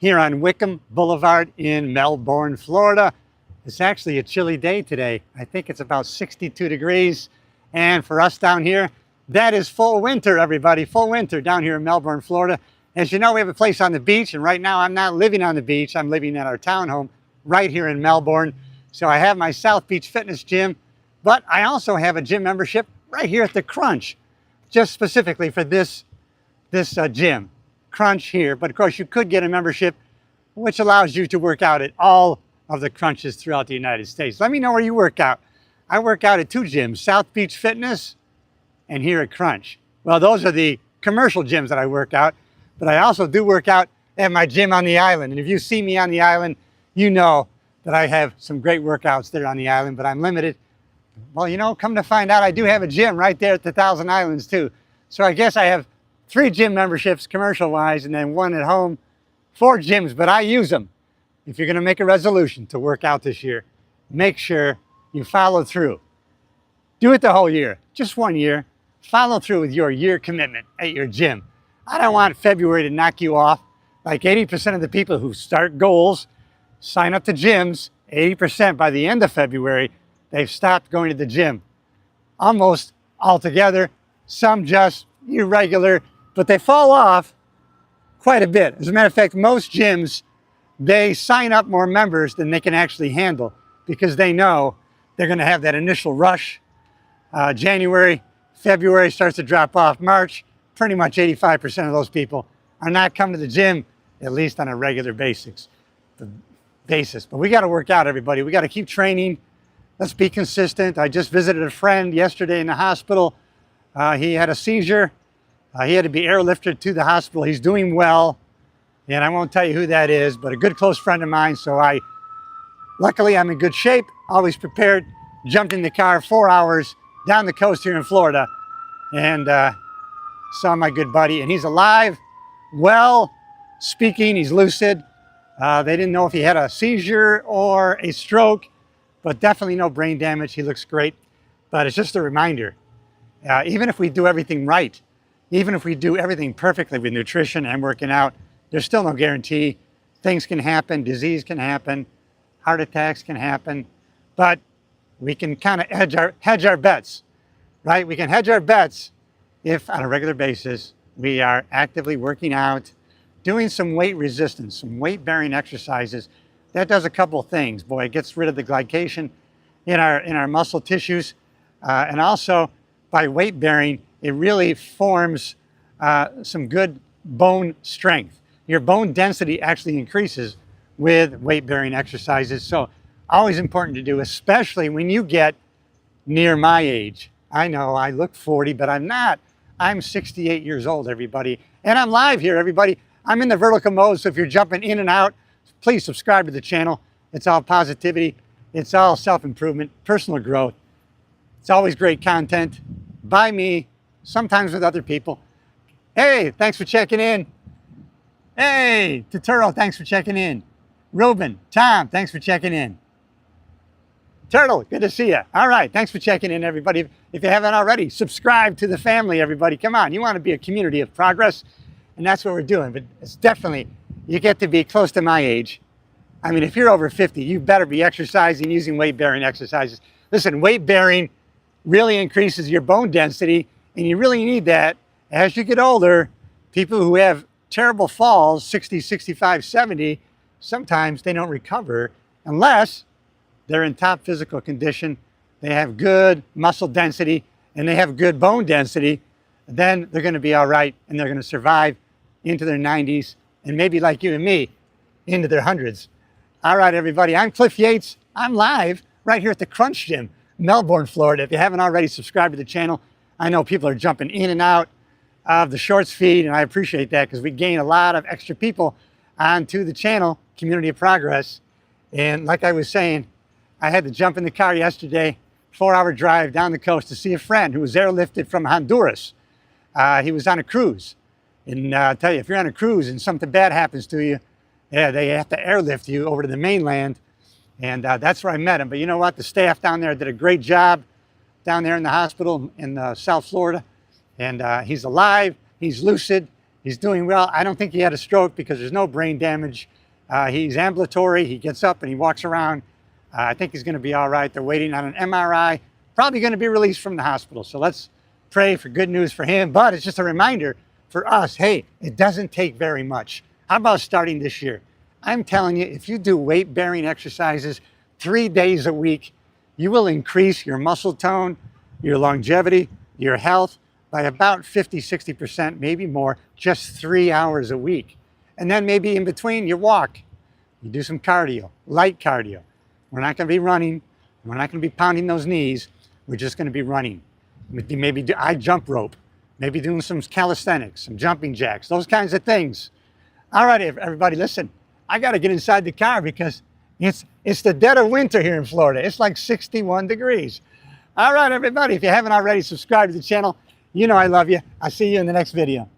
here on Wickham Boulevard in Melbourne, Florida. It's actually a chilly day today. I think it's about 62 degrees. And for us down here, that is full winter, everybody. Full winter down here in Melbourne, Florida. As you know, we have a place on the beach, and right now I'm not living on the beach. I'm living at our townhome right here in Melbourne. So I have my South Beach Fitness Gym, but I also have a gym membership right here at the Crunch, just specifically for this gym, Crunch here. But of course, you could get a membership which allows you to work out at all of the Crunches throughout the United States. Let me know where you work out. I work out at two gyms, South Beach Fitness and here at Crunch. Well, those are the commercial gyms that I work out, but I also do work out at my gym on the island. And if you see me on the island, you know that I have some great workouts there on the island, but I'm limited. Well, you know, come to find out, I do have a gym right there at the Thousand Islands too. So I guess I have 3 gym memberships commercial-wise and then 1 at home, 4 gyms, but I use them. If you're gonna make a resolution to work out this year, make sure you follow through. Do it the whole year, just 1 year. Follow through with your year commitment at your gym. I don't want February to knock you off. Like 80% of the people who start goals, sign up to gyms, 80% by the end of February, they've stopped going to the gym. Almost altogether, some just irregular, but they fall off quite a bit. As a matter of fact, most gyms, they sign up more members than they can actually handle because they know they're gonna have that initial rush. January, February starts to drop off. March, pretty much 85% of those people are not coming to the gym, at least on a regular basis. But we gotta work out, everybody. We gotta keep training. Let's be consistent. I just visited a friend yesterday in the hospital. He had a seizure. He had to be airlifted to the hospital. He's doing well. And I won't tell you who that is, but a good close friend of mine. So luckily I'm in good shape, always prepared. Jumped in the car 4 hours down the coast here in Florida and saw my good buddy. And he's alive, well, speaking, he's lucid. They didn't know if he had a seizure or a stroke, but definitely no brain damage. He looks great. But it's just a reminder, even if we do everything right, even if we do everything perfectly with nutrition and working out, there's still no guarantee. Things can happen, disease can happen, heart attacks can happen, but we can kind of hedge our bets, right? We can hedge our bets if on a regular basis we are actively working out, doing some weight resistance, some weight-bearing exercises. That does a couple of things. Boy, it gets rid of the glycation in our muscle tissues, and also by weight-bearing, it really forms some good bone strength. Your bone density actually increases with weight-bearing exercises. So always important to do, especially when you get near my age. I know I look 40, but I'm not. I'm 68 years old, everybody. And I'm live here, everybody. I'm in the vertical mode, so if you're jumping in and out, please subscribe to the channel. It's all positivity. It's all self-improvement, personal growth. It's always great content by me, sometimes with other people. Hey, thanks for checking in. Hey, Totoro, thanks for checking in. Ruben, Tom, thanks for checking in. Turtle, good to see you. All right, thanks for checking in, everybody. If you haven't already, subscribe to the family, everybody. Come on, you want to be a community of progress, and that's what we're doing. But it's definitely, you get to be close to my age. I mean, if you're over 50, you better be exercising, using weight-bearing exercises. Listen, weight-bearing really increases your bone density, and you really need that. As you get older, people who have terrible falls, 60, 65, 70, sometimes they don't recover unless they're in top physical condition, they have good muscle density, and they have good bone density. Then they're gonna be all right, and they're gonna survive into their 90s, and maybe like you and me, into their 100s. All right, everybody, I'm Cliff Yates. I'm live right here at the Crunch Gym, Melbourne, Florida. If you haven't already subscribed to the channel, I know people are jumping in and out of the shorts feed, and I appreciate that because we gain a lot of extra people onto the channel, Community of Progress. And like I was saying, I had to jump in the car yesterday, 4-hour drive down the coast to see a friend who was airlifted from Honduras. He was on a cruise. And I'll tell you, if you're on a cruise and something bad happens to you, yeah, they have to airlift you over to the mainland. And that's where I met him. But you know what? The staff down there did a great job down there in the hospital in South Florida. And he's alive, he's lucid, He's doing well. I don't think he had a stroke because there's no brain damage. He's ambulatory. He gets up and he walks around. I think he's going to be all right. They're waiting on an MRI. Probably going to be released from the hospital. So let's pray for good news for him. But it's just a reminder for us, hey, it doesn't take very much. How about starting this year? I'm telling you, if you do weight-bearing exercises 3 days a week, you will increase your muscle tone, your longevity, your health by about 50, 60%, maybe more, just 3 hours a week. And then maybe in between, you walk. You do some cardio, light cardio. We're not going to be running. We're not going to be pounding those knees. We're just going to be running. Maybe I jump rope. Maybe doing some calisthenics, some jumping jacks, those kinds of things. All right, everybody, listen. I got to get inside the car because it's the dead of winter here in Florida. It's like 61 degrees. All right, everybody, if you haven't already subscribed to the channel, you know I love you. I'll see you in the next video.